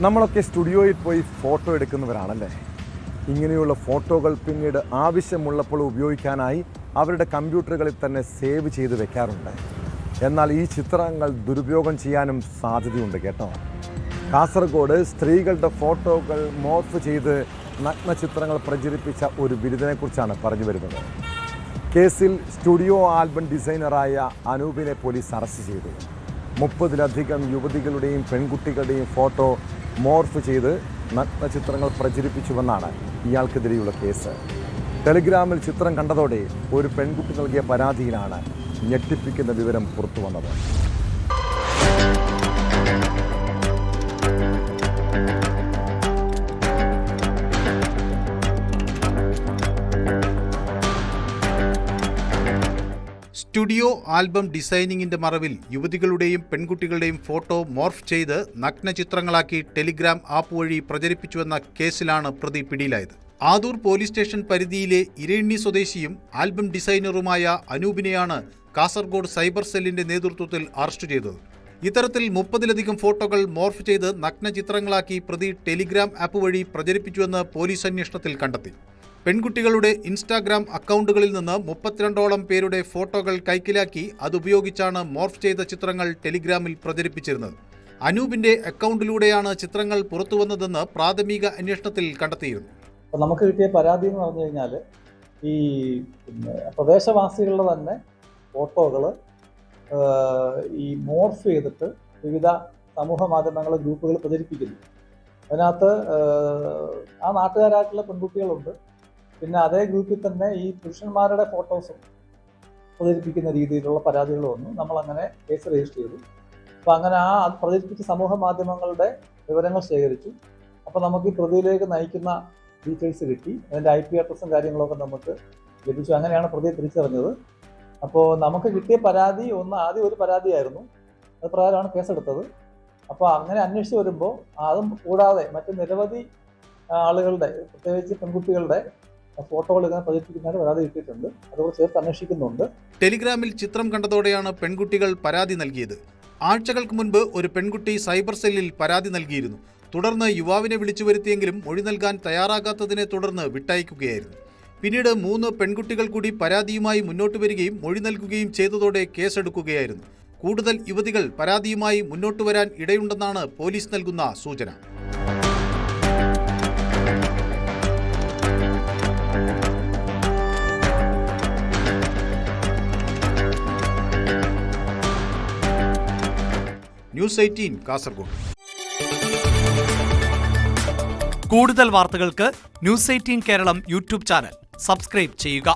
നമ്മളൊക്കെ സ്റ്റുഡിയോയിൽ പോയി ഫോട്ടോ എടുക്കുന്നവരാണല്ലേ. ഇങ്ങനെയുള്ള ഫോട്ടോകൾ പിന്നീട് ആവശ്യമുള്ളപ്പോൾ ഉപയോഗിക്കാനായി അവരുടെ കമ്പ്യൂട്ടറുകളിൽ തന്നെ സേവ് ചെയ്ത് വെക്കാറുണ്ട്. എന്നാൽ ഈ ചിത്രങ്ങൾ ദുരുപയോഗം ചെയ്യാനും സാധ്യതയുണ്ട് കേട്ടോ. കാസർഗോഡ് സ്ത്രീകളുടെ ഫോട്ടോകൾ മോർഫ് ചെയ്ത് നഗ്ന ചിത്രങ്ങൾ പ്രചരിപ്പിച്ച ഒരു ബിരുദനെക്കുറിച്ചാണ് പറഞ്ഞു വരുന്നത്. കേസിൽ സ്റ്റുഡിയോ ആൽബം ഡിസൈനറായ അനൂപിനെ പോലീസ് അറസ്റ്റ് ചെയ്തു. 30-ലധികം യുവതികളുടെയും പെൺകുട്ടികളുടെയും ഫോട്ടോ മോർഫ് ചെയ്ത് നഗ്ന ചിത്രങ്ങൾ പ്രചരിപ്പിച്ചുവെന്നാണ് ഇയാൾക്കെതിരെയുള്ള കേസ്. ടെലിഗ്രാമിൽ ചിത്രം കണ്ടതോടെ ഒരു പെൺകുട്ടി നൽകിയ പരാതിയിലാണ് ഞെട്ടിപ്പിക്കുന്ന വിവരം പുറത്തുവന്നത്. സ്റ്റുഡിയോ ആൽബം ഡിസൈനിങ്ങിന്റെ മറവിൽ യുവതികളുടെയും പെൺകുട്ടികളുടെയും ഫോട്ടോ മോർഫ് ചെയ്ത് നഗ്ന ചിത്രങ്ങളാക്കി ടെലിഗ്രാം ആപ്പ് വഴി പ്രചരിപ്പിച്ചുവെന്ന കേസിലാണ് പ്രതി പിടിയിലായത്. ആദൂർ പോലീസ് സ്റ്റേഷൻ പരിധിയിലെ ഇരയിണ്ണി സ്വദേശിയും ആൽബം ഡിസൈനറുമായ അനൂപിനെയാണ് കാസർഗോഡ് സൈബർ സെല്ലിന്റെ നേതൃത്വത്തിൽ അറസ്റ്റ് ചെയ്തത്. ഇത്തരത്തിൽ 30-ലധികം ഫോട്ടോകൾ മോർഫ് ചെയ്ത് നഗ്ന ചിത്രങ്ങളാക്കി പ്രതി ടെലിഗ്രാം ആപ്പ് വഴി പ്രചരിപ്പിച്ചുവെന്ന് പോലീസ് അന്വേഷണത്തിൽ കണ്ടെത്തി. പെൺകുട്ടികളുടെ ഇൻസ്റ്റാഗ്രാം അക്കൗണ്ടുകളിൽ നിന്ന് 32ഓളം പേരുടെ ഫോട്ടോകൾ കൈക്കലാക്കി അതുപയോഗിച്ചാണ് മോർഫ് ചെയ്ത ചിത്രങ്ങൾ ടെലിഗ്രാമിൽ പ്രചരിപ്പിച്ചിരുന്നത്. അനൂപിന്റെ അക്കൗണ്ടിലൂടെയാണ് ചിത്രങ്ങൾ പുറത്തുവന്നതെന്ന് പ്രാഥമിക അന്വേഷണത്തിൽ കണ്ടെത്തിയിരുന്നു. നമുക്ക് കിട്ടിയ പരാതി എന്ന് പറഞ്ഞു കഴിഞ്ഞാൽ ഈ പ്രദേശവാസികളുടെ തന്നെ ഫോട്ടോകൾ ഈ മോർഫ് ചെയ്തിട്ട് വിവിധ സമൂഹ മാധ്യമങ്ങളെ ഗ്രൂപ്പുകൾ പ്രചരിപ്പിക്കുന്നു. അതിനകത്ത് ആ നാട്ടുകാരായിട്ടുള്ള പെൺകുട്ടികളുണ്ട്. പിന്നെ അതേ ഗ്രൂപ്പിൽ തന്നെ ഈ പുരുഷന്മാരുടെ ഫോട്ടോസും പ്രചരിപ്പിക്കുന്ന രീതിയിലുള്ള പരാതികൾ വന്നു. നമ്മളങ്ങനെ കേസ് രജിസ്റ്റർ ചെയ്തു. അപ്പോൾ അങ്ങനെ അത് പ്രചരിപ്പിച്ച സമൂഹ മാധ്യമങ്ങളുടെ വിവരങ്ങൾ ശേഖരിച്ചു. അപ്പോൾ നമുക്ക് ഈ പ്രതിയിലേക്ക് നയിക്കുന്ന ഡീറ്റെയിൽസ് കിട്ടി. അതിൻ്റെ IP അഡ്രസ്സും കാര്യങ്ങളൊക്കെ നമുക്ക് ലഭിച്ചു. അങ്ങനെയാണ് പ്രതിയെ തിരിച്ചറിഞ്ഞത്. അപ്പോൾ നമുക്ക് കിട്ടിയ പരാതി ആദ്യം ഒരു പരാതിയായിരുന്നു. അത് പ്രകാരമാണ് കേസെടുത്തത്. അപ്പോൾ അങ്ങനെ അന്വേഷിച്ച് വരുമ്പോൾ അതും കൂടാതെ മറ്റ് നിരവധി ആളുകളുടെ പ്രത്യേകിച്ച് പെൺകുട്ടികളുടെ ഫോട്ടോകൾ ഇങ്ങനെ പ്രചരിപ്പിക്കുന്നതിന് പരാതി കിട്ടിയിട്ടുണ്ട്. അതോടെ ചേർത്ത് അന്വേഷിക്കുന്നുണ്ട്. ടെലിഗ്രാമിൽ ചിത്രം കണ്ടതോടെയാണ് പെൺകുട്ടികൾ പരാതി നൽകിയത്. ആഴ്ചകൾക്ക് മുൻപ് ഒരു പെൺകുട്ടി സൈബർ സെല്ലിൽ പരാതി നൽകിയിരുന്നു. തുടർന്ന് യുവാവിനെ വിളിച്ചു വരുത്തിയെങ്കിലും മൊഴി നൽകാൻ തയ്യാറാകാത്തതിനെ തുടർന്ന് വിട്ടയക്കുകയായിരുന്നു. പിന്നീട് 3 പെൺകുട്ടികൾ കൂടി പരാതിയുമായി മുന്നോട്ട് വരികയും മൊഴി നൽകുകയും ചെയ്തതോടെ കേസെടുക്കുകയായിരുന്നു. കൂടുതൽ യുവതികൾ പരാതിയുമായി മുന്നോട്ട് വരാൻ ഇടയുണ്ടെന്നാണ് പോലീസ് നൽകുന്ന സൂചന. ന്യൂസ് 18 കാസർഗോഡ്. കൂടുതൽ വാർത്തകൾക്ക് news 18 Keralam YouTube channel subscribe ചെയ്യുക.